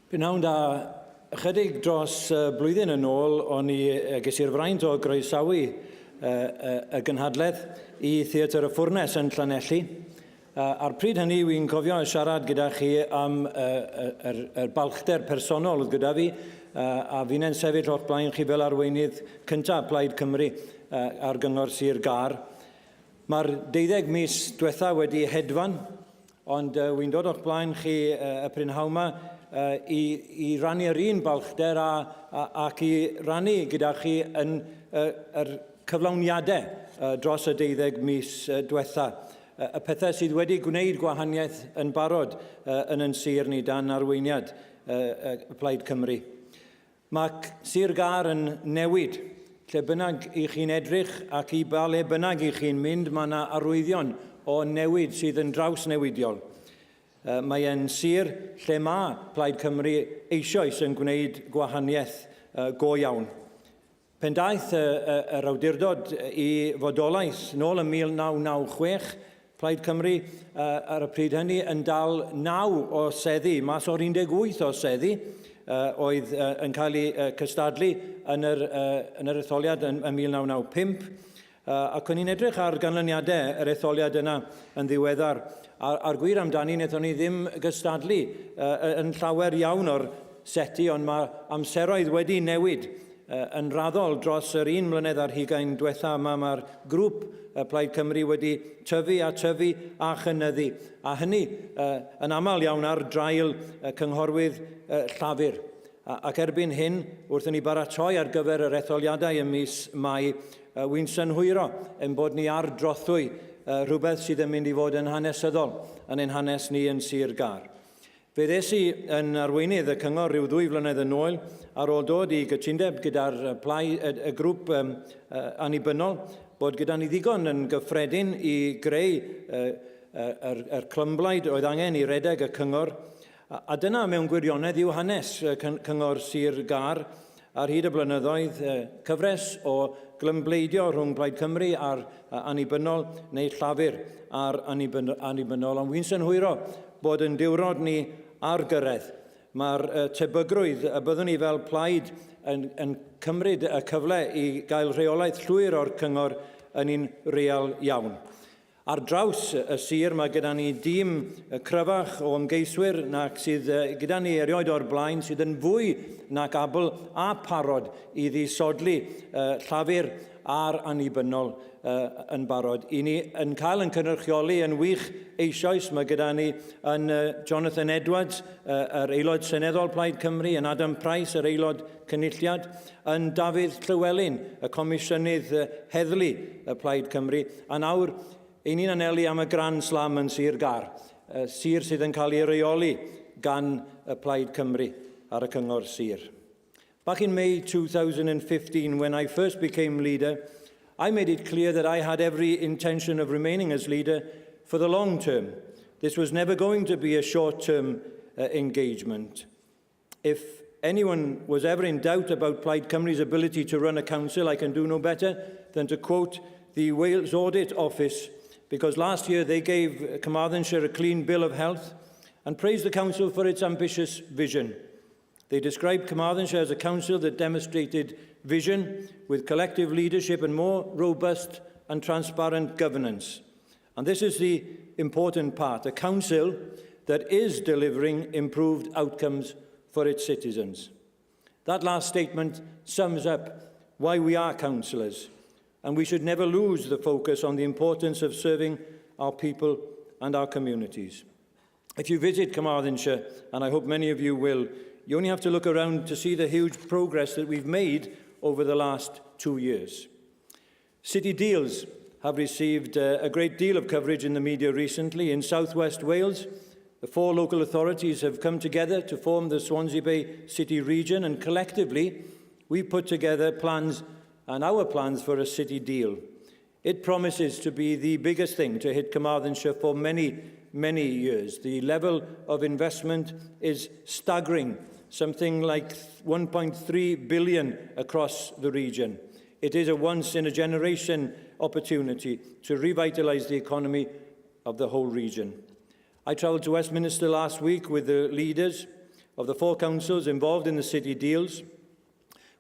Bynawn da ychydig dros blwyddyn yn ôl, o'n i ges i'r fraint o groesawu y gynhadledd i Theatr y Ffwrnes yn Llanelli. Ar pryd hynny, wy'n cofio siarad gyda chi am y balchder personol oedd gyda fi, a fi'n sefyll o'ch blaen chi fel arweinydd cyntaf Plaid Cymru ar gyngor Sir Gar. Mae'r 12 mis diwetha wedi hedfan, ond wy'n dod o'ch blaen chi y prynhawn yma i rannu'r un balchder ac i rannu gyda chi yn yr cyflawniadau dros y 12 mis diwetha. Y pethau sydd wedi gwneud gwahaniaeth yn barod yn sir ni dan Arweinydd Plaid Cymru. Mae Sir Gar yn newid. Lle bynnag i chi'n edrych ac i le bynnag i chi'n mynd, mae yna arwyddion o newid sydd yn draws newidiol. Mae e'n sir lle mae Plaid Cymru eisoes yn gwneud gwahaniaeth go iawn. Pendaeth yr awdurdod i fodolaeth nôl yn 1996, Plaid Cymru ar y pryd hynny yn dal 9 o seddi, mas o'r 18 o seddi, oedd yn cael ei cystadlu yn yr etholiad yn 1995. Ac o'n i'n edrych ar ganlyniadau yr etholiad yna yn ddiweddar. A'r gwir amdani, wnaethon ni ddim gystadlu yn llawer iawn o'r seti, ond mae amseroedd wedi newid yn raddol dros yr 1 mlynedd ar hugain diwetha yma. Mae'r grŵp Plaid Cymru wedi tyfu a chynyddu, a hynny yn aml iawn ar drail cynghorwydd llafur. Ac erbyn hyn, wrth ni baratoi ar gyfer yr etholiadau ym mis Mai, wy'n synhwyro yn bod ni ar drothwy rhywbeth sydd yn mynd i fod yn hanesyddol yn ein hanes ni yn Sir Gar. Fe ddes i yn arweinydd y Cyngor rhyw 2 flynedd yn ôl ar ôl dod i gytundeb gyda'r y grŵp annibynnol bod gyda ni ddigon yn gyffredin i greu yr clymblaid oedd angen i redeg y Cyngor. A dyna mewn gwirionedd yw hanes Cyngor Sir Gar ar hyd y blynyddoedd, cyfres o glymbleidio rhwng Plaid Cymru a'r annibynnol neu llafur a'r annibynnol. Ond wy'n synhwyro bod yn diwrnod ni ar gyrraedd. Mae'r tebygrwydd y byddwn ni fel plaid yn cymryd y cyfle i gael rheolaeth llwyr o'r Cyngor yn un real iawn. Ar draws y sir mae gyda ni dîm cryfach o ymgeiswyr nac sydd gyda ni erioed o'r blaen sydd yn fwy nac abl a parod i ddisodli llafur a'r annibynnol yn barod. I ni yn cael yn cynrychioli yn wych eisoes. Mae gyda ni yn Jonathan Edwards, yr aelod seneddol Plaid Cymru, yn Adam Price, yr aelod cynulliad, yn Dafydd Llywelyn, y comisiynydd heddlu y Plaid Cymru, a nawr ein ni'n Anelu am y Grand Slam yn Sir Gar, sir sydd yn cael ei reoli gan y Plaid Cymru ar y Cyngor Sir. Back in May 2015, when I first became leader, I made it clear that I had every intention of remaining as leader for the long term. This was never going to be a short-term engagement. If anyone was ever in doubt about Plaid Cymru's ability to run a council, I can do no better than to quote the Wales Audit Office, because last year they gave Carmarthenshire a clean bill of health and praised the council for its ambitious vision. They described Carmarthenshire as a council that demonstrated vision with collective leadership and more robust and transparent governance. And this is the important part, a council that is delivering improved outcomes for its citizens. That last statement sums up why we are councillors, and we should never lose the focus on the importance of serving our people and our communities. If you visit Carmarthenshire, and I hope many of you will, you only have to look around to see the huge progress that we've made over the last 2 years. City deals have received a great deal of coverage in the media recently. In South West Wales, the 4 local authorities have come together to form the Swansea Bay City region, and collectively we put together plans and our plans for a city deal. It promises to be the biggest thing to hit Carmarthenshire for many, many years. The level of investment is staggering, something like 1.3 billion across the region. It is a once-in-a-generation opportunity to revitalise the economy of the whole region. I travelled to Westminster last week with the leaders of the 4 councils involved in the city deals.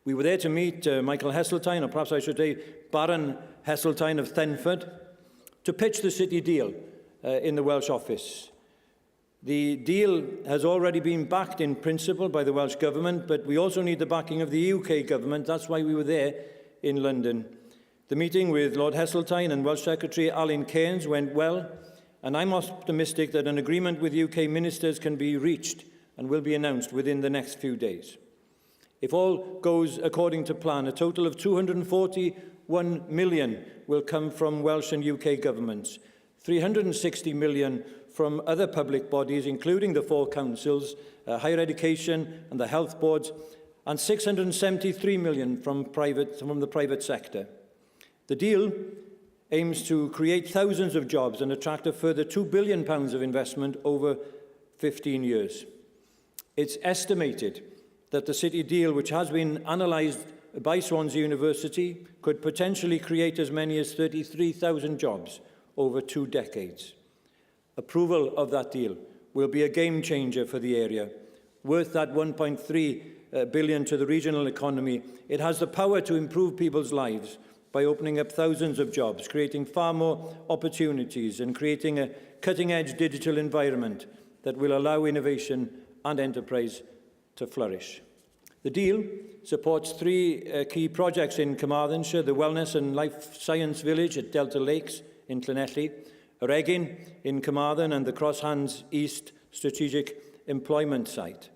We were there to meet Michael Heseltine, or perhaps I should say Baron Heseltine of Thenford, to pitch the city deal in the Welsh office. The deal has already been backed in principle by the Welsh Government, but we also need the backing of the UK Government. That's why we were there in London. The meeting with Lord Heseltine and Welsh Secretary Alan Cairns went well, and I'm optimistic that an agreement with UK ministers can be reached and will be announced within the next few days. If all goes according to plan, a total of 241 million will come from Welsh and UK governments, 360 million from other public bodies, including the 4 councils, higher education and the health boards, and 673 million from the private sector. The deal aims to create thousands of jobs and attract a further £2 billion of investment over 15 years. It's estimated that the city deal, which has been analysed by Swansea University, could potentially create as many as 33,000 jobs over 2 decades. Approval of that deal will be a game changer for the area. Worth that 1.3 billion to the regional economy, it has the power to improve people's lives by opening up thousands of jobs, creating far more opportunities and creating a cutting-edge digital environment that will allow innovation and enterprise to flourish. The deal supports 3 key projects in Carmarthenshire: the Wellness and Life Science Village at Delta Lakes in Llanelli, Eregin in Carmarthen, and the Crosshands East Strategic Employment Site.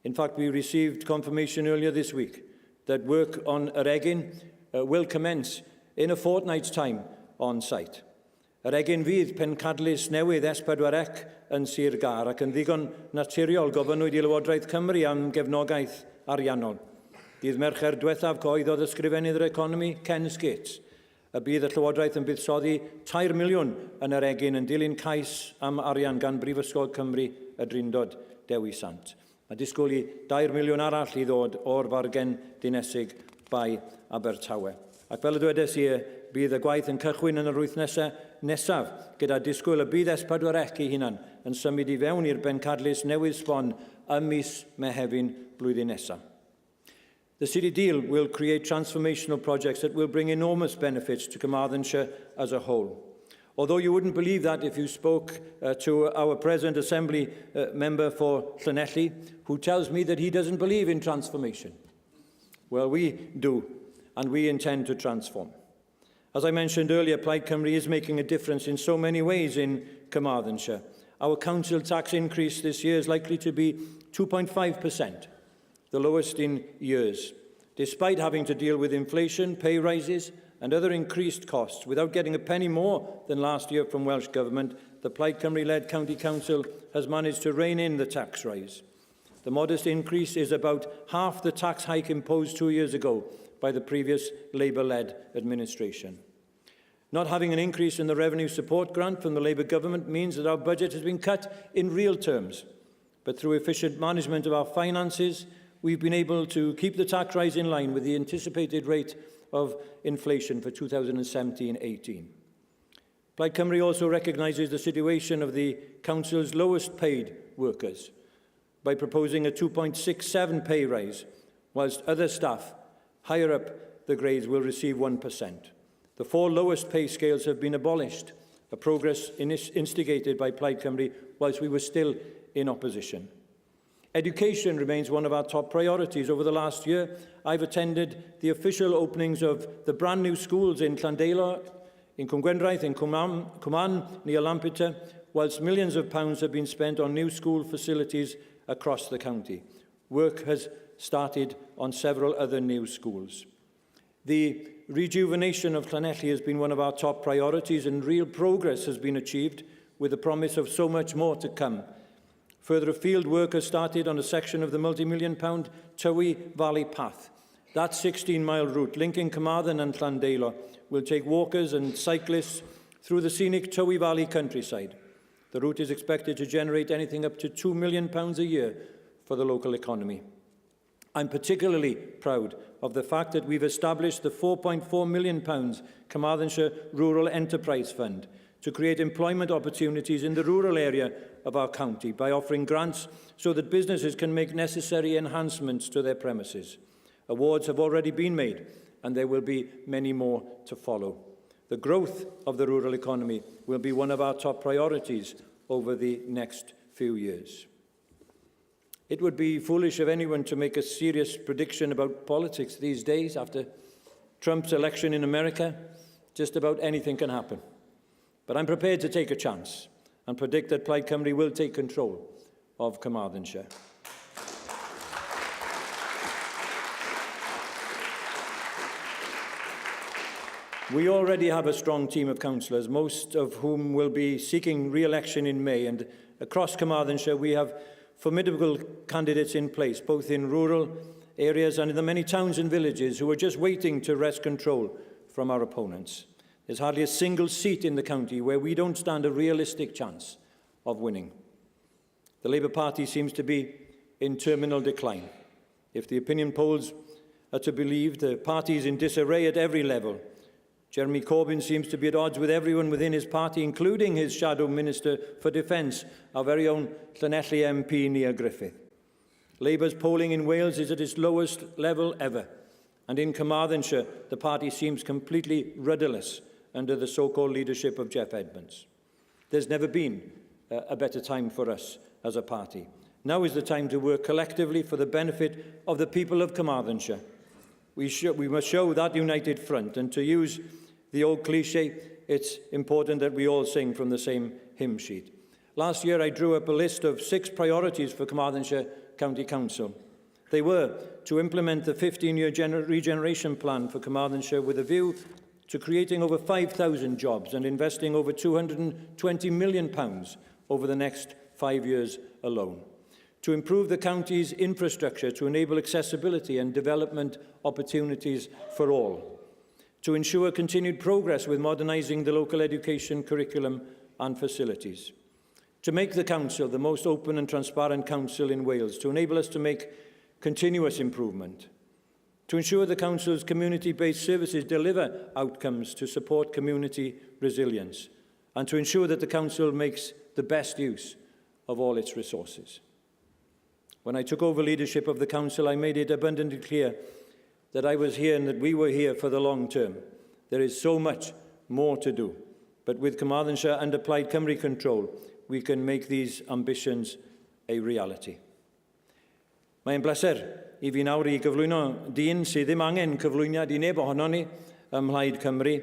In fact, we received confirmation earlier this week that work on Eregin will commence in a fortnight's time on site. Eregin fydd pencadlys newydd S4C yn Sir Gar ac yn ddigon naturiol gofynnwyd i Lywodraeth Cymru am gefnogaeth ariannol. Dydd Mercher diwethaf cyhoeddodd ysgrifennydd yr economi Ken Skates y bydd y Llywodraeth yn buddsoddi 2 miliwn yn Eregin yn dilyn cais am arian gan Brifysgol Cymru y Drindod Dewi Sant. Mae disgwyl i 2 miliwn arall i ddod o'r fargen dinesig by Abertawe. Ac fel y dwedes i, bydd y gwaith yn cychwyn yn yr wythnos nesaf gyda disgwyl y bydd S4C ei hunan yn symud i fewn i'r bencadlys newydd sbon ym mis Mehefin blwyddyn nesaf. The city deal will create transformational projects that will bring enormous benefits to Carmarthenshire as a whole. Although you wouldn't believe that if you spoke to our present Assembly member for Llanelli, who tells me that he doesn't believe in transformation. Well, we do, and we intend to transform. As I mentioned earlier, Plaid Cymru is making a difference in so many ways in Carmarthenshire. Our council tax increase this year is likely to be 2.5%, the lowest in years, despite having to deal with inflation, pay rises and other increased costs. Without getting a penny more than last year from Welsh Government, the Plaid Cymru-led County Council has managed to rein in the tax rise. The modest increase is about half the tax hike imposed 2 years ago by the previous Labour-led administration. Not having an increase in the revenue support grant from the Labour government means that our budget has been cut in real terms. But through efficient management of our finances, we've been able to keep the tax rise in line with the anticipated rate of inflation for 2017-18. Plaid Cymru also recognises the situation of the Council's lowest paid workers by proposing a 2.67 pay rise, whilst other staff higher up the grades will receive 1%. The 4 lowest pay scales have been abolished, a progress instigated by Plaid Cymru whilst we were still in opposition. Education remains one of our top priorities. Over the last year, I've attended the official openings of the brand new schools in Llandeilo, in Cwmgwendraeth, in Cwman, near Lampeter, whilst millions of pounds have been spent on new school facilities across the county. Work has started on several other new schools. The rejuvenation of Llanelli has been one of our top priorities, and real progress has been achieved with the promise of so much more to come. Further afield, work has started on a section of the multi-million-pound Tywi Valley Path. That 16-mile route linking Carmarthen and Llandeilo will take walkers and cyclists through the scenic Tywi Valley countryside. The route is expected to generate anything up to £2 million a year for the local economy. I'm particularly proud of the fact that we've established the £4.4 million Carmarthenshire Rural Enterprise Fund to create employment opportunities in the rural area of our county by offering grants so that businesses can make necessary enhancements to their premises. Awards have already been made, and there will be many more to follow. The growth of the rural economy will be one of our top priorities over the next few years. It would be foolish of anyone to make a serious prediction about politics these days. After Trump's election in America, just about anything can happen. But I'm prepared to take a chance and predict that Plaid Cymru will take control of Carmarthenshire. We already have a strong team of councillors, most of whom will be seeking re-election in May, and across Carmarthenshire we have formidable candidates in place, both in rural areas and in the many towns and villages who are just waiting to wrest control from our opponents. There's hardly a single seat in the county where we don't stand a realistic chance of winning. The Labour Party seems to be in terminal decline. If the opinion polls are to be believed, the party is in disarray at every level. Jeremy Corbyn seems to be at odds with everyone within his party, including his Shadow Minister for Defence, our very own Llanelli MP Nia Griffith. Labour's polling in Wales is at its lowest level ever, and in Carmarthenshire the party seems completely rudderless under the so-called leadership of Jeff Edmonds. There's never been a better time for us as a party. Now is the time to work collectively for the benefit of the people of Carmarthenshire. We must show that united front, and to use the old cliche, it's important that we all sing from the same hymn sheet. Last year I drew up a list of 6 priorities for Carmarthenshire County Council. They were to implement the 15-year regeneration plan for Carmarthenshire with a view to creating over 5,000 jobs and investing over £220 million over the next 5 years alone. To improve the county's infrastructure to enable accessibility and development opportunities for all. To ensure continued progress with modernising the local education curriculum and facilities. To make the council the most open and transparent council in Wales, to enable us to make continuous improvement. To ensure the council's community-based services deliver outcomes to support community resilience, and to ensure that the council makes the best use of all its resources. When I took over leadership of the council, I made it abundantly clear that I was here and that we were here for the long term. There is so much more to do, but with Carmarthenshire under Plaid Cymru control, we can make these ambitions a reality. Mae'n bleser I fi nawr I gyflwyno dyn sydd ddim angen cyflwyniad I neb ohono ni ym Mhlaid Cymru,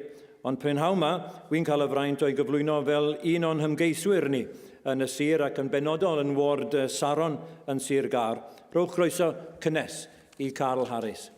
ond prynhawn yma, wy'n cael y fraint o'i gyflwyno fel un o'n hymgeiswyr ni yn y sir ac yn benodol yn ward Saron yn Sir Gar. Rhowch croeso cynnes I Carl Harris.